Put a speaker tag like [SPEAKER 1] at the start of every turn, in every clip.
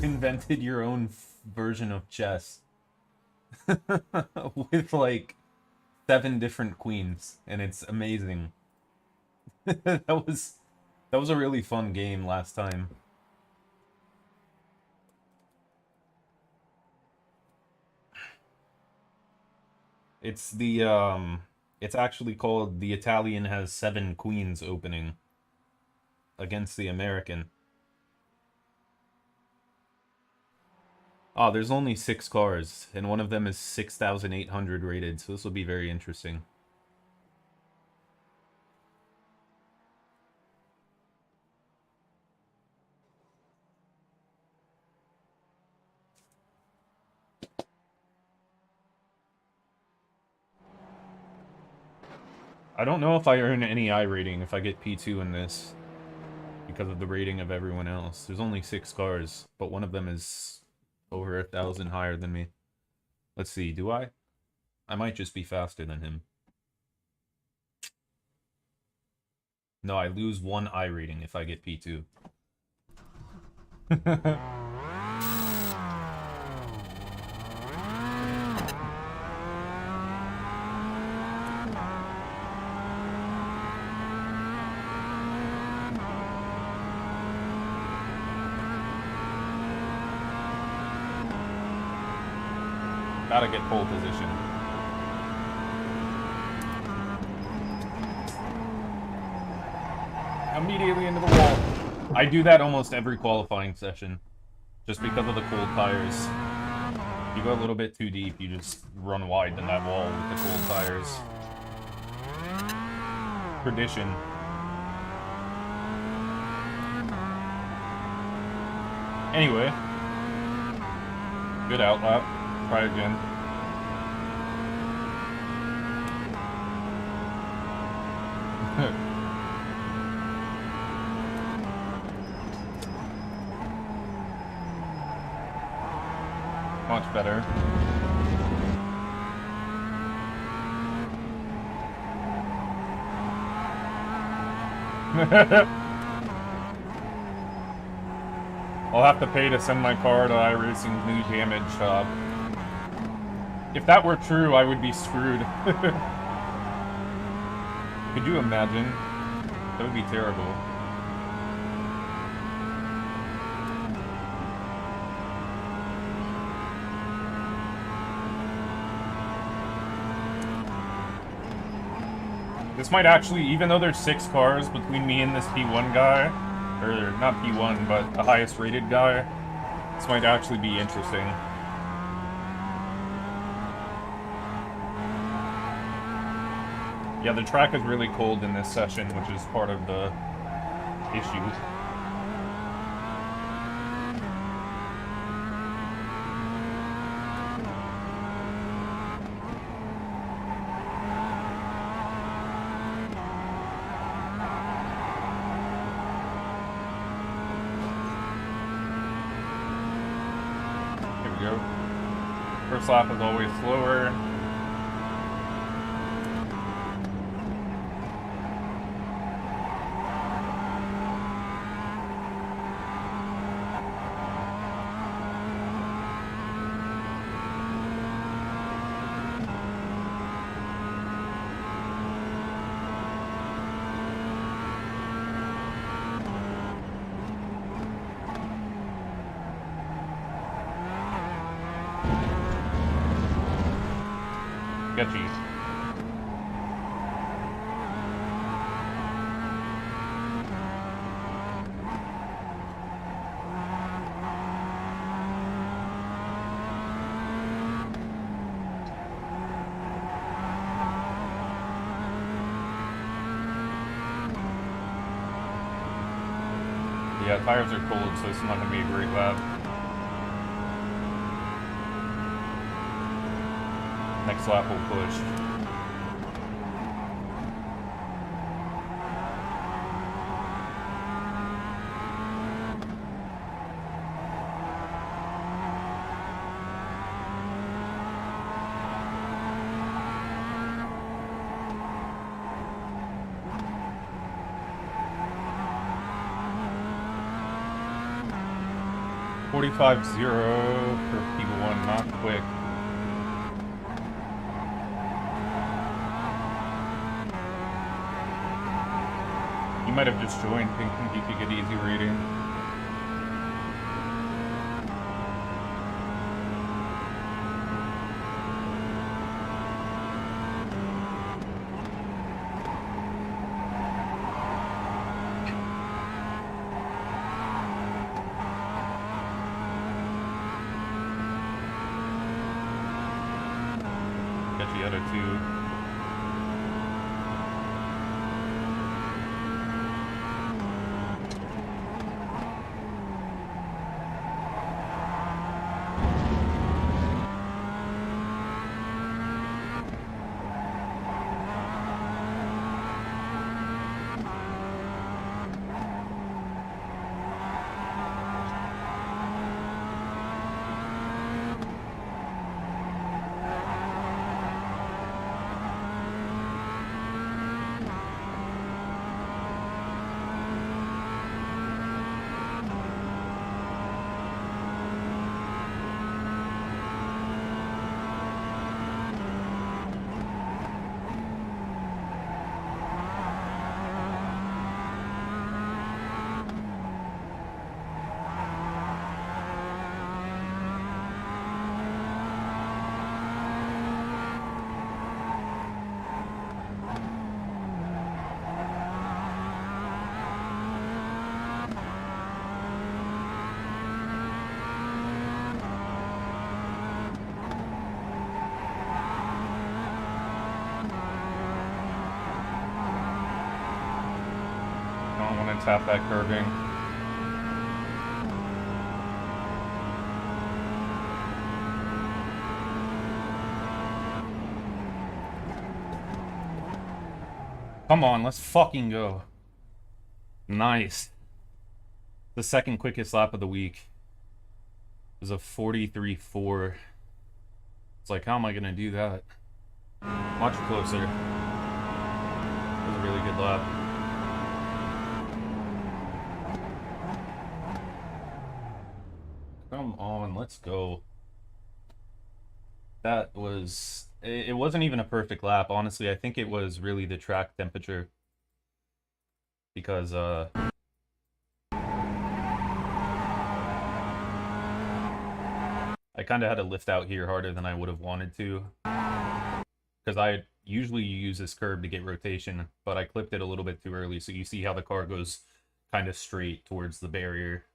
[SPEAKER 1] Invented your own version of chess with like 7 different queens, and it's amazing. that was a really fun game last time. It's the it's actually called The Italian Has 7 Queens opening against the American. Oh, there's only 6 cars, and one of them is 6,800 rated, so this will be very interesting. I don't know if I earn any I rating if I get P2 in this, because of the rating of everyone else. There's only 6 cars, but one of them is over 1,000 higher than me. Let's see, do I? I might just be faster than him. No, I lose 1 I rating if I get P2. Gotta get pole position. Immediately into the wall. I do that almost every qualifying session, just because of the cold tires. If you go a little bit too deep, you just run wide in that wall with the cold tires. Tradition. Anyway, good outlap. Try again. Much better. I'll have to pay to send my car to iRacing's new damage shop. If that were true, I would be screwed. Could you imagine? That would be terrible. This might actually, even though there's 6 cars between me and this P1 guy, or not P1, but the highest rated guy, this might actually be interesting. Yeah, the track is really cold in this session, which is part of the issue. First lap is always slower. Sketchy. Yeah, tires are cold, so it's not going to be a great lap. Next lap will push. .45.0 for P1, not quick. You might have just joined, thinking you could get easy rating. Got the other two. Tap that curving. Come on, let's fucking go. Nice. The second quickest lap of the week is a 43.4. It's like, how am I gonna do that? Much closer. It was a really good lap. Come on, let's go. That was... It wasn't even a perfect lap, honestly. I think it was really the track temperature. Because, I kind of had to lift out here harder than I would have wanted to. Because I usually use this curb to get rotation, but I clipped it a little bit too early, so you see how the car goes kind of straight towards the barrier.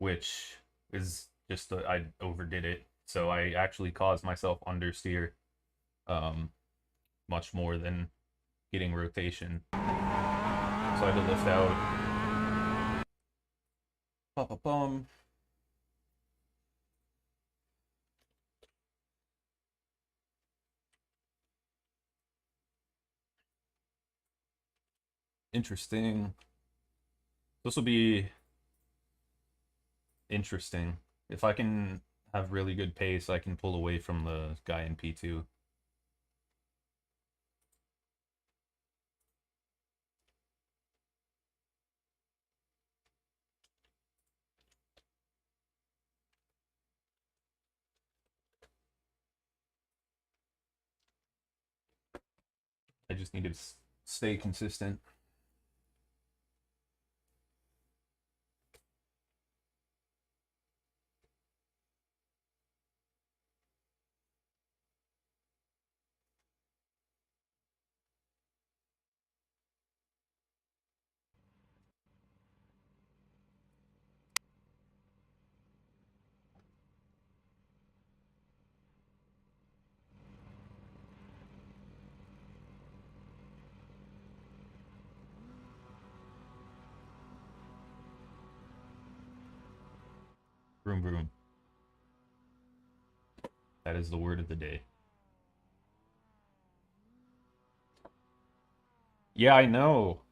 [SPEAKER 1] Which is just, I overdid it. So I actually caused myself understeer much more than getting rotation. So I had to lift out. Ba-ba-bum. Interesting. This will be interesting. If I can have really good pace, I can pull away from the guy in P2. I just need to stay consistent. Vroom vroom. That is the word of the day. Yeah, I know.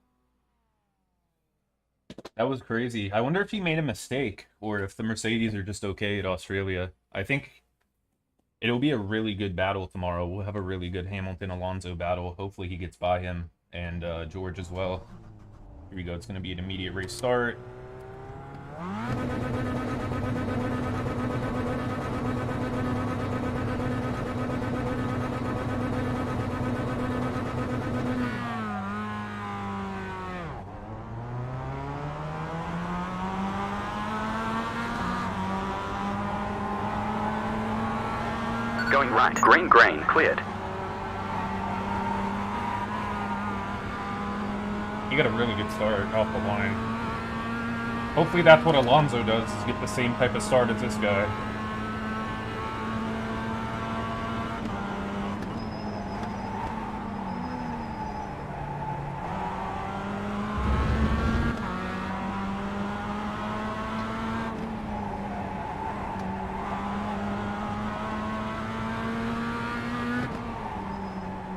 [SPEAKER 1] That was crazy. I wonder if he made a mistake, or if the Mercedes are just okay at Australia. I think it'll be a really good battle tomorrow. We'll have a really good Hamilton-Alonso battle. Hopefully he gets by him, and George as well. Here we go. It's going to be an immediate race start.
[SPEAKER 2] Going right. Green, cleared.
[SPEAKER 1] You got a really good start off the line. Hopefully that's what Alonso does, is get the same type of start as this guy.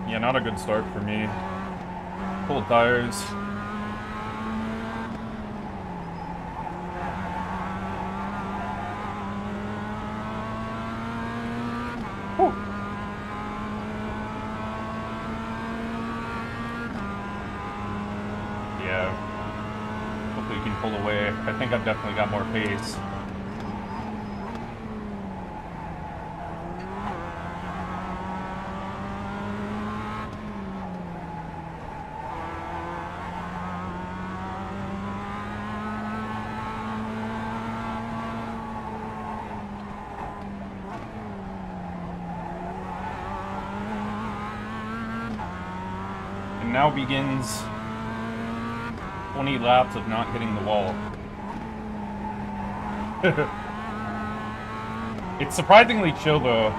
[SPEAKER 1] Yeah, not a good start for me. Cold tires. Whew. Yeah. Hopefully you can pull away. I think I've definitely got more pace. Now begins 20 laps of not hitting the wall. It's surprisingly chill though.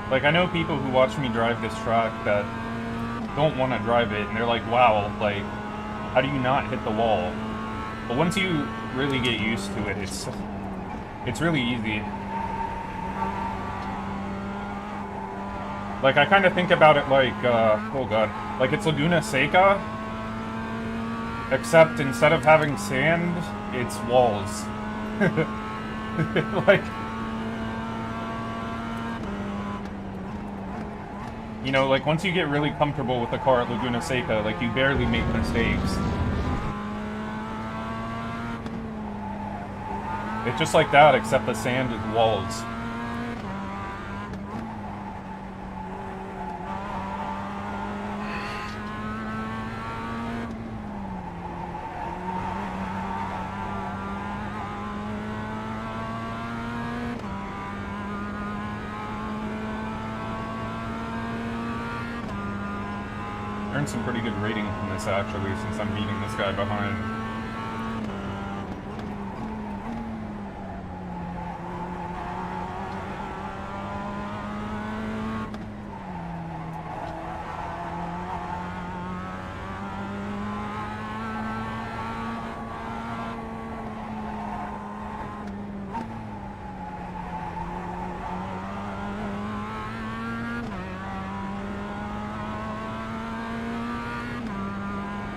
[SPEAKER 1] Like, I know people who watch me drive this track that don't want to drive it, and they're like, wow, like, how do you not hit the wall? But once you really get used to it, it's really easy. Like, I kind of think about it like, oh god, like it's Laguna Seca, except instead of having sand, it's walls. Like, you know, like once you get really comfortable with the car at Laguna Seca, like you barely make mistakes. It's just like that, except the sand is walls. Earned some pretty good rating from this actually, since I'm beating this guy behind.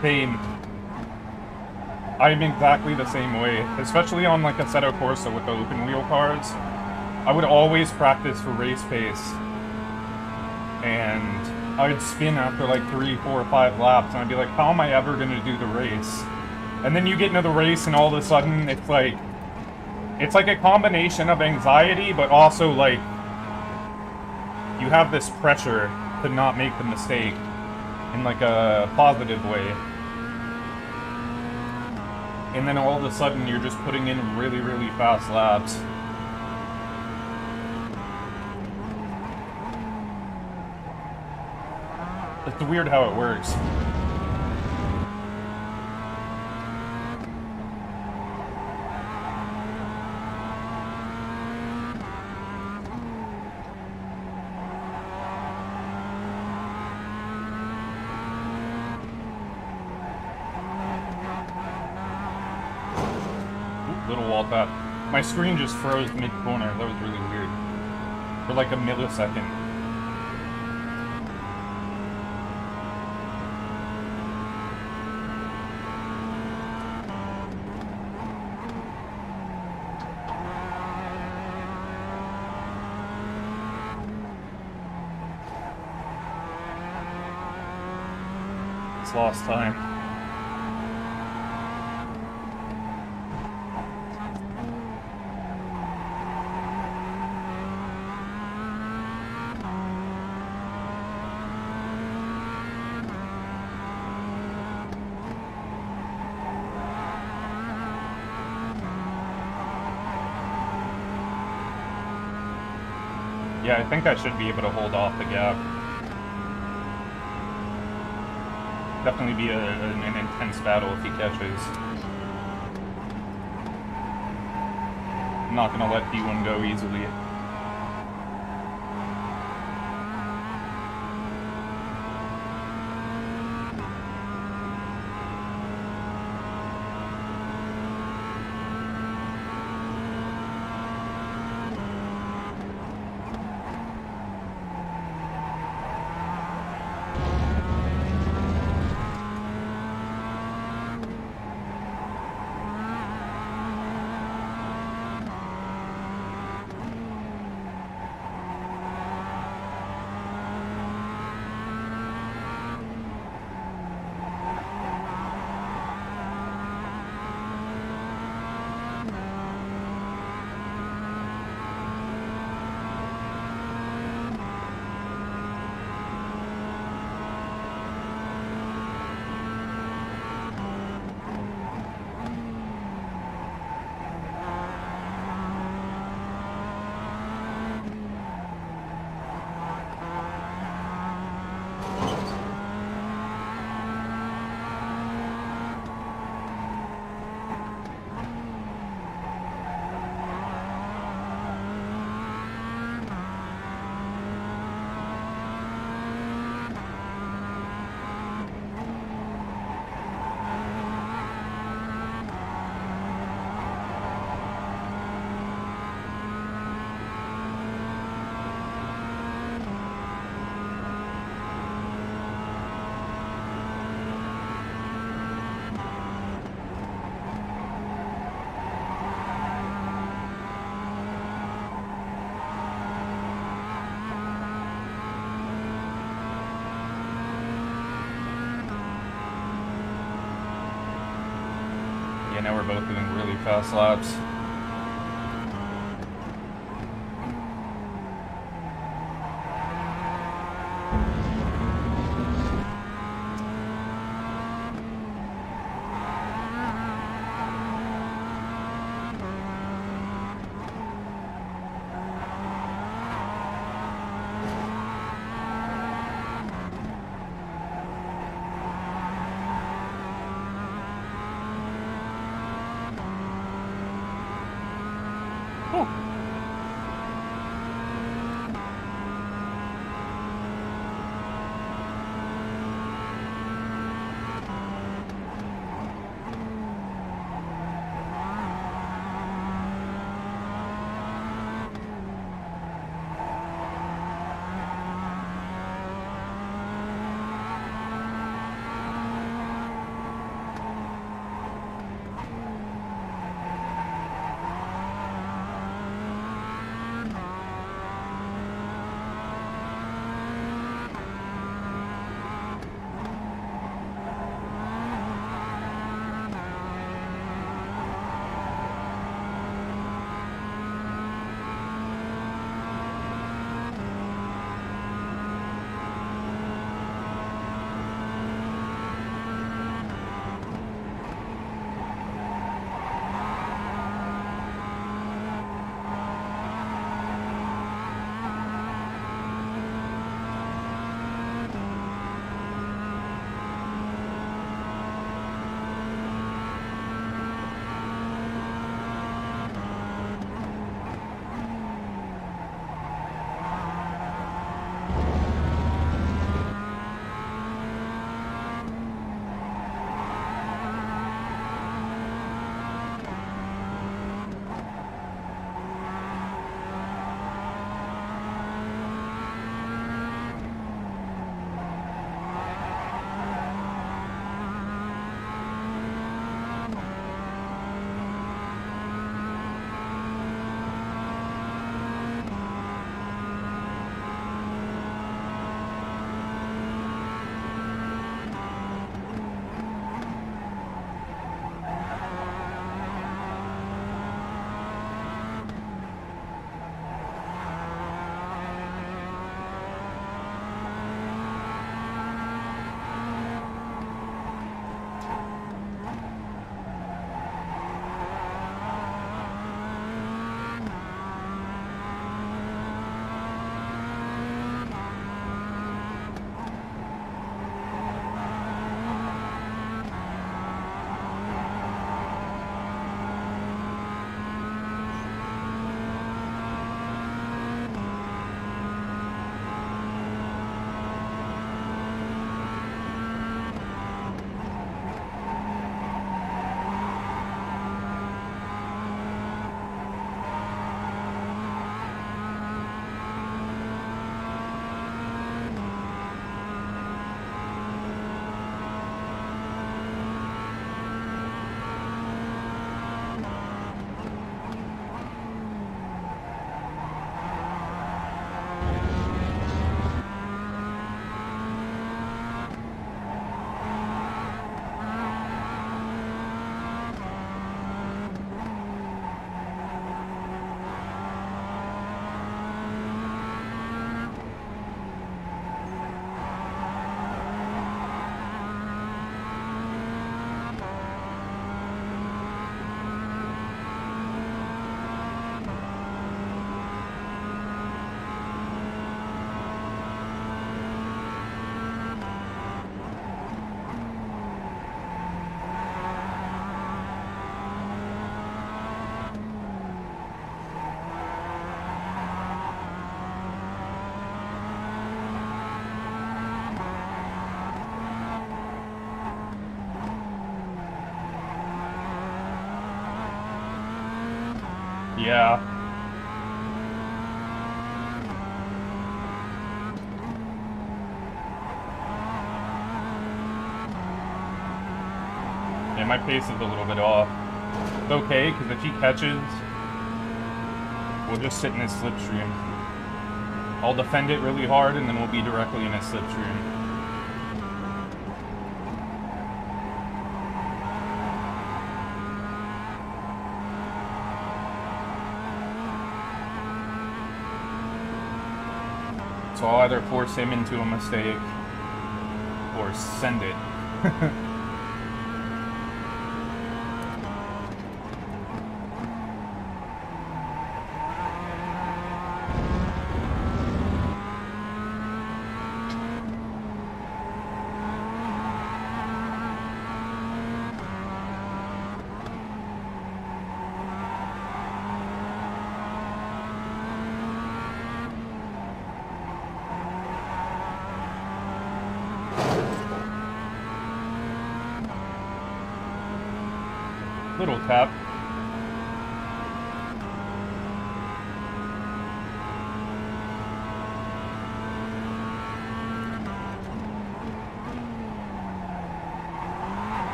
[SPEAKER 1] Pain.
[SPEAKER 3] I'm exactly the same way, especially on like a Assetto Corsa with the open wheel cars. I would always practice for race pace, and I would spin after like 3, 4, 5 laps, and I'd be like, how am I ever gonna do the race? And then you get into the race, and all of a sudden, it's like a combination of anxiety, but also like you have this pressure to not make the mistake in like a positive way. And then all of a sudden, you're just putting in really, really fast laps. It's weird how it works. Little wall tap. My screen just froze mid-corner. That was really weird. For like a millisecond. It's lost time. Yeah, I think I should be able to hold off the gap. Definitely be an intense battle if he catches. I'm not gonna let D1 go easily. Yeah, now we're both doing really fast laps. Yeah. Yeah, my pace is a little bit off. It's okay, because if he catches, we'll just sit in his slipstream. I'll defend it really hard, and then we'll be directly in his slipstream. So I'll either force him into a mistake, or send it. Little tap.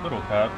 [SPEAKER 3] Little tap.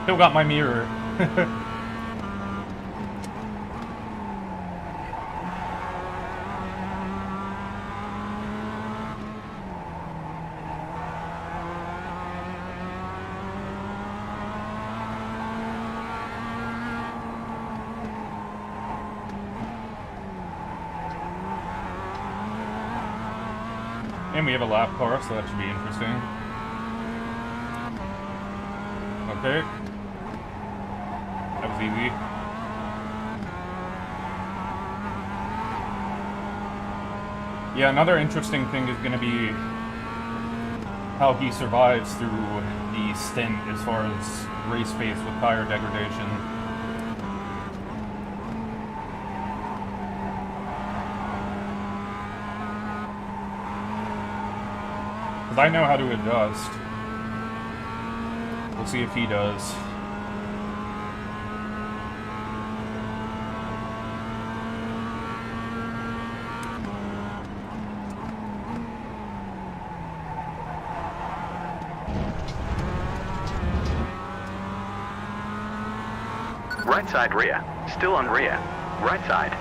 [SPEAKER 3] Still got my mirror. And we have a lap car, so that should be interesting. Okay. That was easy. Yeah, another interesting thing is going to be how he survives through the stint as far as race pace with tire degradation. Because I know how to adjust. We'll see if he does.
[SPEAKER 2] Right side rear. Still on rear. Right side.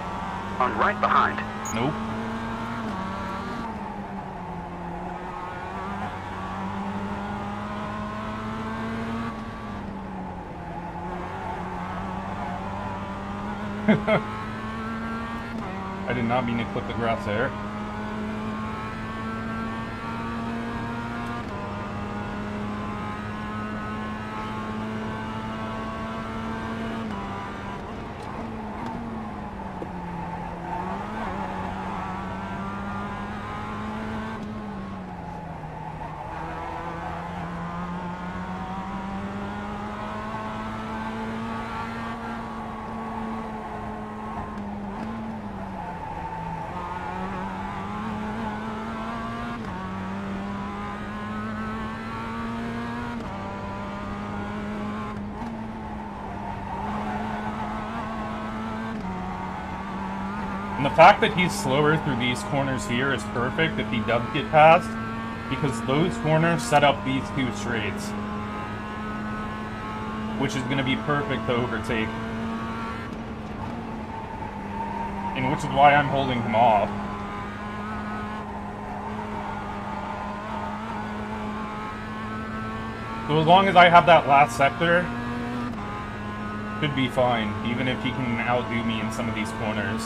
[SPEAKER 2] On right behind.
[SPEAKER 3] Nope. I did not mean to clip the grass there. And the fact that he's slower through these corners here is perfect if he does get past, because those corners set up these two straights, which is going to be perfect to overtake. And which is why I'm holding him off. So as long as I have that last sector, should be fine, even if he can outdo me in some of these corners.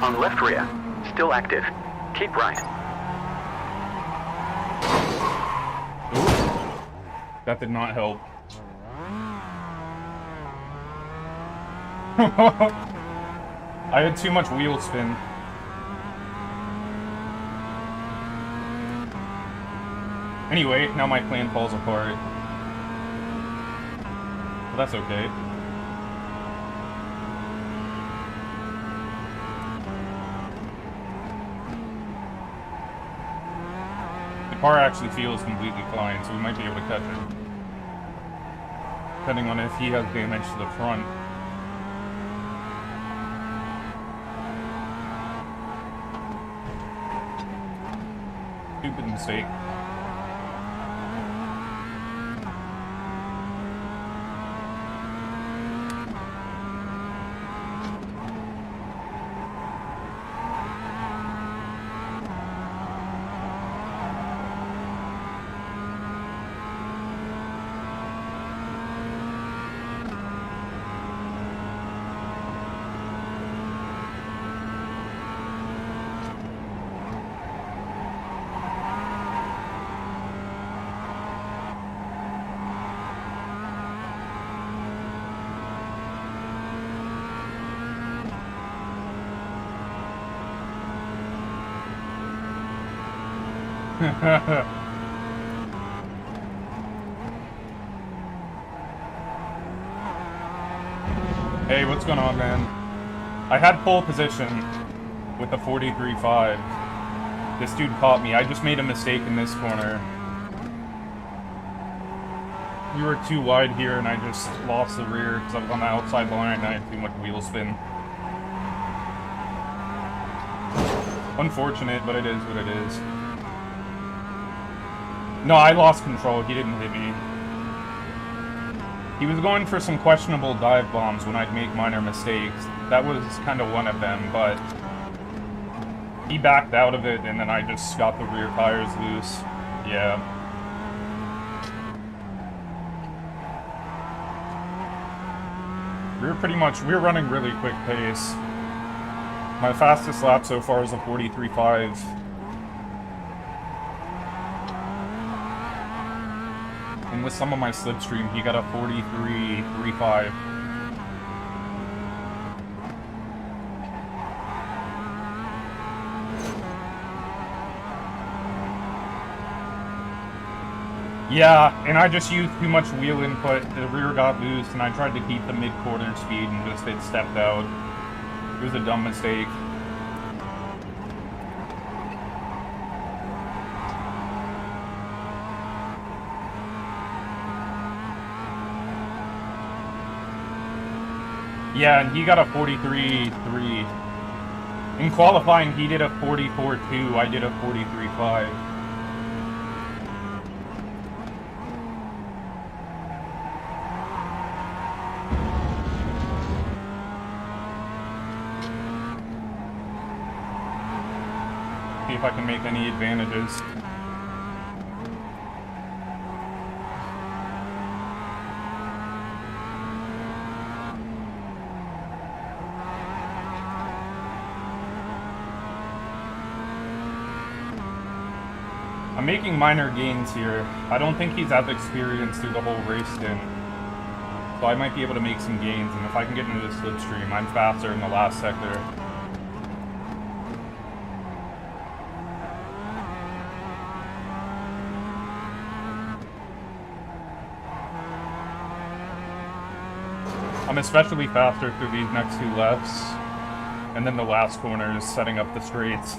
[SPEAKER 2] On left rear, still active. Keep right.
[SPEAKER 3] Ooh, that did not help. I had too much wheel spin. Anyway, now my plan falls apart. But that's okay. The car actually feels completely fine, so we might be able to catch it. Depending on if he has damage to the front. Stupid mistake. Hey, what's going on, man? I had pole position with the 43.5. This dude caught me. I just made a mistake in this corner. We were too wide here, and I just lost the rear because I was on the outside line and I had too much wheel spin. Unfortunate, but it is what it is. No, I lost control. He didn't hit me. He was going for some questionable dive bombs when I'd make minor mistakes. That was kind of one of them, but he backed out of it, and then I just got the rear tires loose. Yeah. We're running really quick pace. My fastest lap so far is a 43.5. And with some of my slipstream, he got a 43.35. Yeah, and I just used too much wheel input. The rear got loose, and I tried to keep the mid-corner speed, and just it stepped out. It was a dumb mistake. Yeah, and he got a 43.3. In qualifying, he did a 44.2. I did a 43.5. See if I can make any advantages. I'm making minor gains here. I don't think he's as experienced through the whole race stint. So I might be able to make some gains, and if I can get into the slipstream, I'm faster in the last sector. I'm especially faster through these next two lefts. And then the last corner is setting up the straights.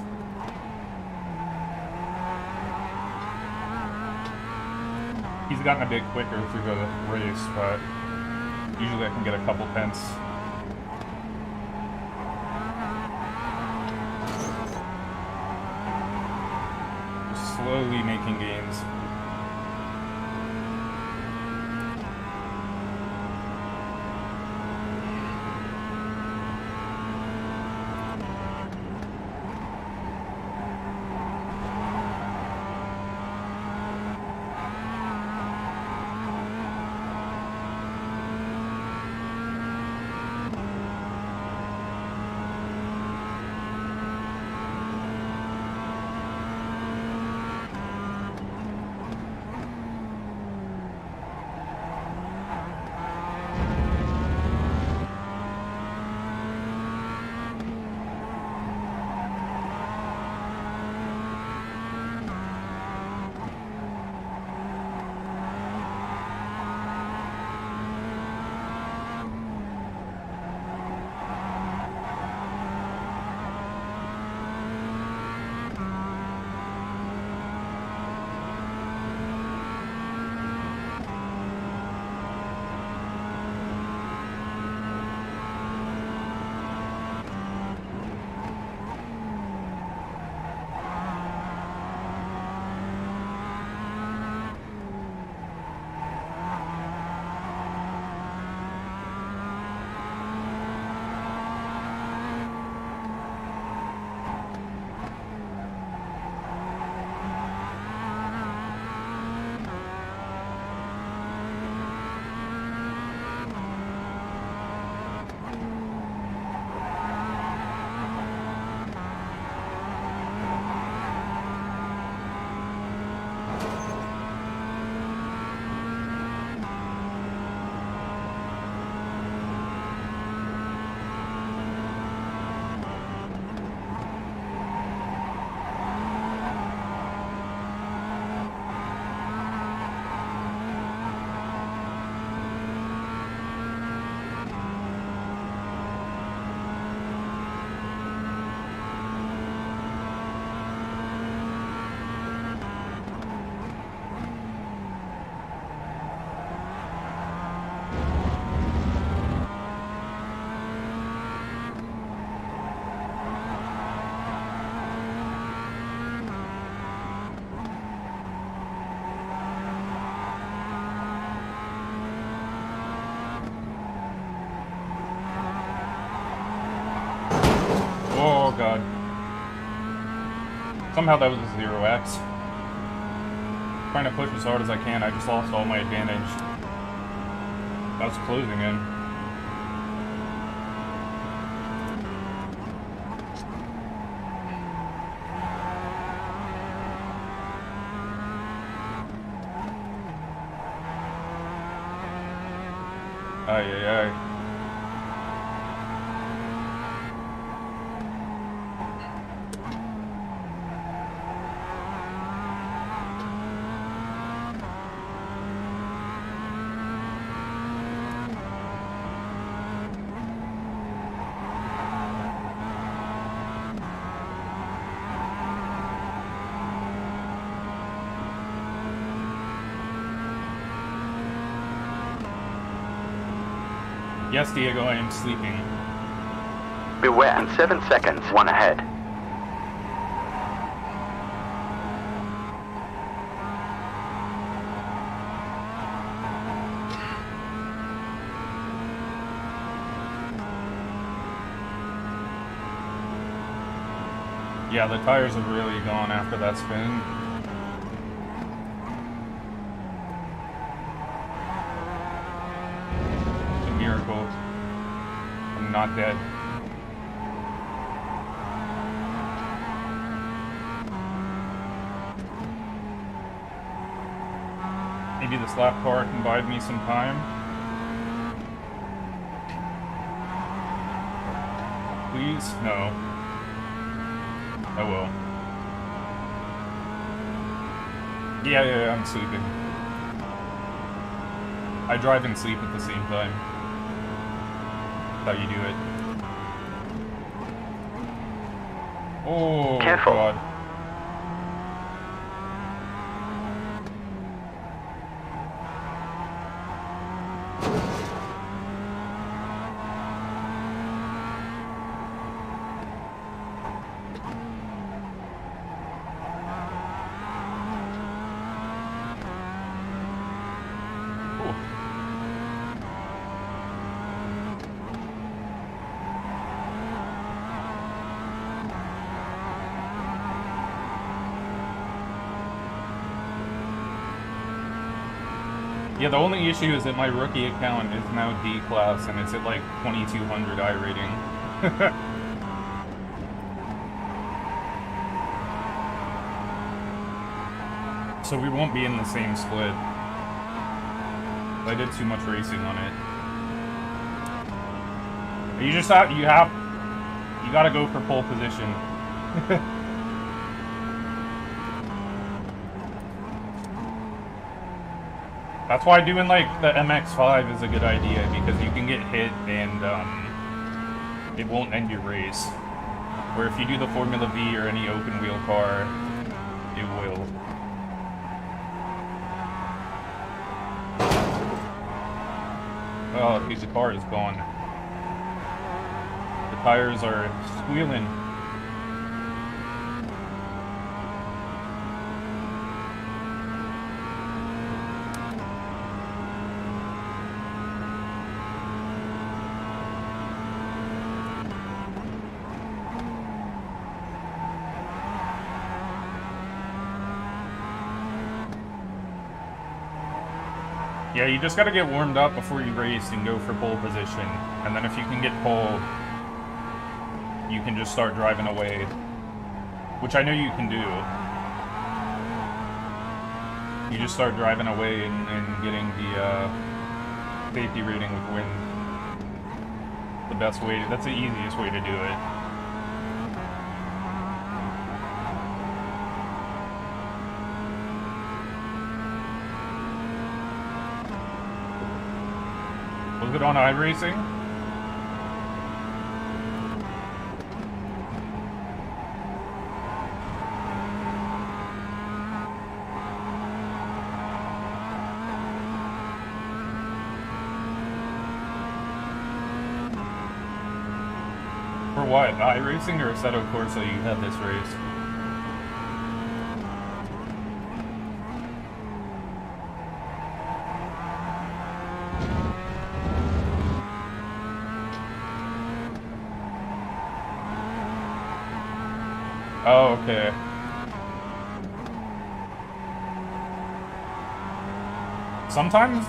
[SPEAKER 3] He's gotten a bit quicker through the race, but usually I can get a couple tenths. Slowly making gains. Oh god. Somehow that was a 0x. Trying to push as hard as I can, I just lost all my advantage. That's closing in. Ay, ay, ay. Yes, Diego, I am sleeping.
[SPEAKER 2] Beware, in 7 seconds, one ahead.
[SPEAKER 3] Yeah, the tires have really gone after that spin. It's a miracle. I'm not dead. Maybe this lap car can buy me some time. Please? No. I will. Yeah, I'm sleeping. I drive and sleep at the same time. That's how you do it. Oh,
[SPEAKER 2] Careful.
[SPEAKER 3] God. Yeah, the only issue is that my rookie account is now D-class and it's at like 2200 iRating. So we won't be in the same split. I did too much racing on it. You just have, you gotta go for pole position. That's why doing like the MX5 is a good idea, because you can get hit and it won't end your race. Where if you do the Formula V or any open wheel car, it will. Oh, dude, the car is gone. The tires are squealing. Yeah, you just gotta get warmed up before you race and go for pole position. And then if you can get pole, you can just start driving away. Which I know you can do. You just start driving away and getting the safety rating with wind. The best way, that's the easiest way to do it. Was it on iRacing? For what? iRacing or Assetto Corsa you had this race? Oh, okay. Sometimes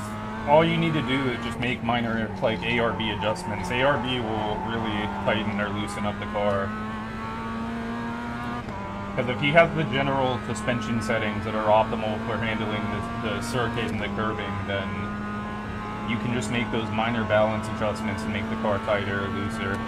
[SPEAKER 3] all you need to do is just make minor, like, ARB adjustments. ARB will really tighten or loosen up the car. Because if he has the general suspension settings that are optimal for handling the circuit and the curbing, then you can just make those minor balance adjustments and make the car tighter or looser.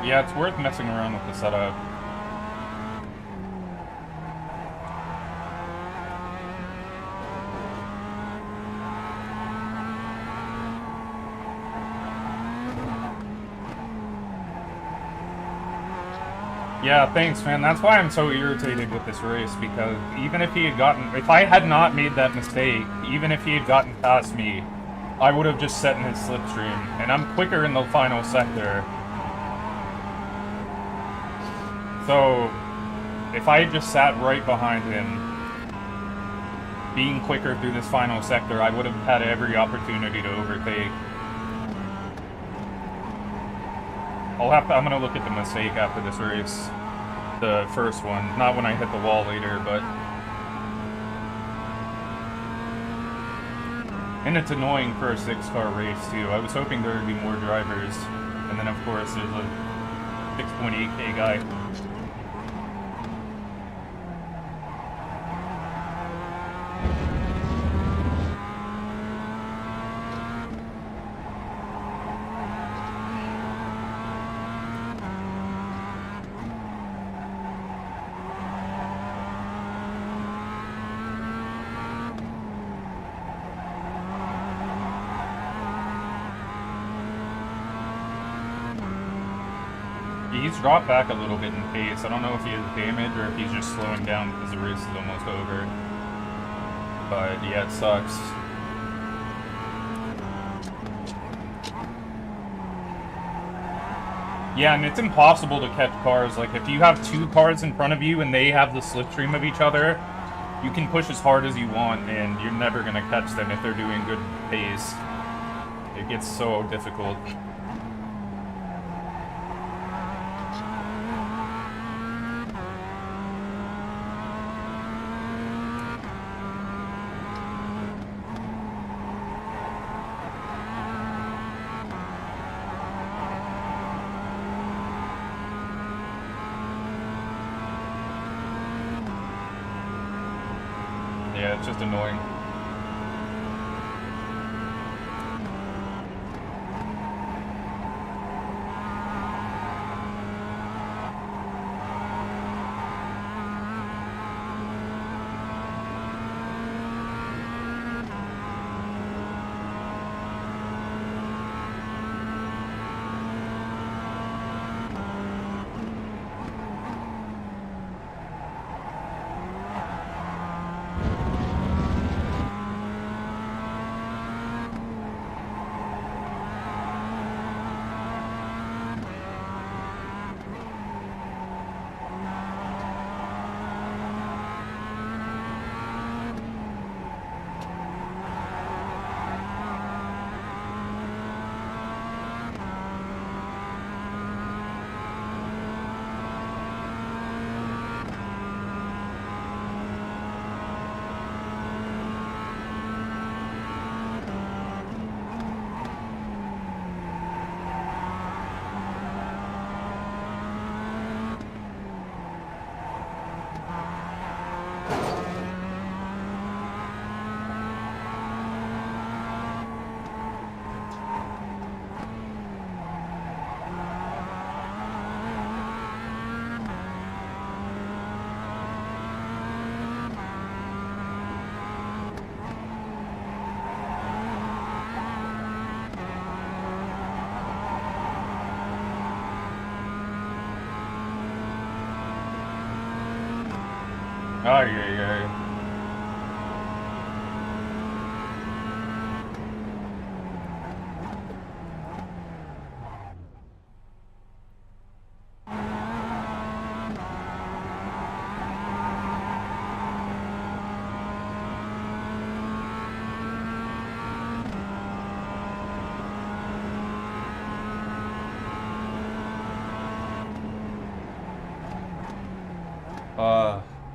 [SPEAKER 3] Yeah, it's worth messing around with the setup. Yeah, thanks, man. That's why I'm so irritated with this race, because even if he had gotten... If I had not made that mistake, even if he had gotten past me, I would have just set in his slipstream, and I'm quicker in the final sector. So, if I had just sat right behind him, being quicker through this final sector, I would have had every opportunity to overtake. I'm gonna look at the mistake after this race. The first one. Not when I hit the wall later, but... And it's annoying for a 6-car race, too. I was hoping there would be more drivers. And then, of course, there's a 6.8K guy. He's dropped back a little bit in pace. I don't know if he has damage or if he's just slowing down because the race is almost over. But yeah, it sucks. Yeah, and it's impossible to catch cars. Like, if you have 2 cars in front of you and they have the slipstream of each other, you can push as hard as you want and you're never going to catch them if they're doing good pace. It gets so difficult. Yeah, it's just annoying. Ay, ay, ay.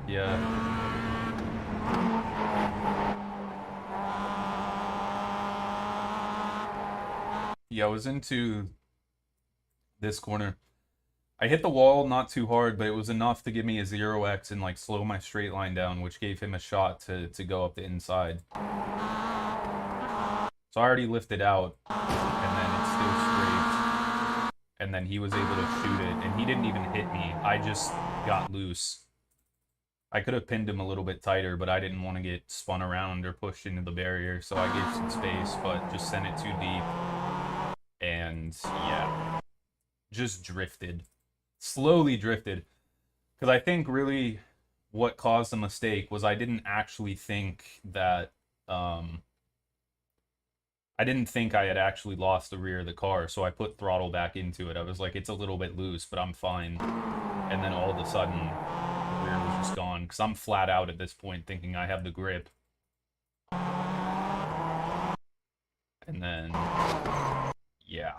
[SPEAKER 3] Yeah. Yeah, I was into this corner. I hit the wall not too hard, but it was enough to give me a 0x and like slow my straight line down, which gave him a shot to go up the inside. So I already lifted out, and then it still scraped.
[SPEAKER 1] and then he was able to shoot it, and he didn't even hit me. I just got loose. I could have pinned him a little bit tighter, but I didn't want to get spun around or pushed into the barrier, so I gave some space, but just sent it too deep. And yeah, just drifted. Slowly drifted. Because I think really what caused the mistake was I didn't actually think that, I didn't think I had actually lost the rear of the car, so I put throttle back into it. I was like, it's a little bit loose, but I'm fine. And then all of a sudden, the rear was just gone, because I'm flat out at this point thinking I have the grip. And then, yeah.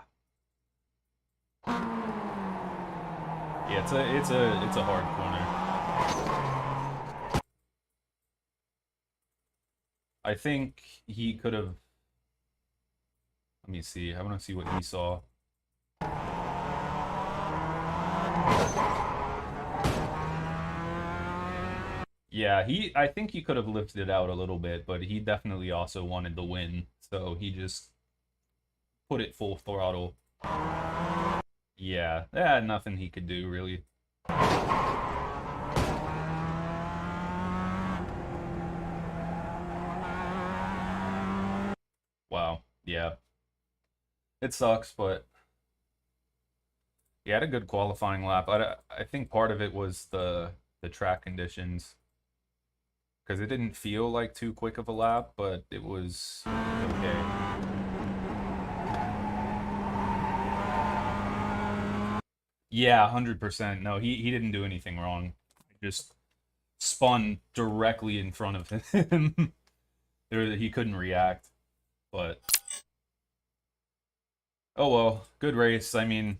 [SPEAKER 1] Yeah, it's a hard corner. I think he could have. Let me see. I want to see what he saw. Yeah, I think he could have lifted it out a little bit, but he definitely also wanted the win, so he just put it full throttle. Yeah, nothing he could do really. Wow, yeah. It sucks, but he had a good qualifying lap. I think part of it was the track conditions, because it didn't feel like too quick of a lap, but it was okay. Yeah, 100%. No, he didn't do anything wrong. Just spun directly in front of him. He couldn't react, but oh well, good race. I mean,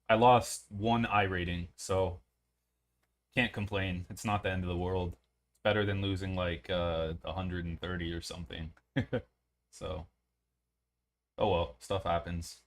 [SPEAKER 1] I lost 1 iRating, so can't complain. It's not the end of the world. It's better than losing like 130 or something. So, oh well, stuff happens.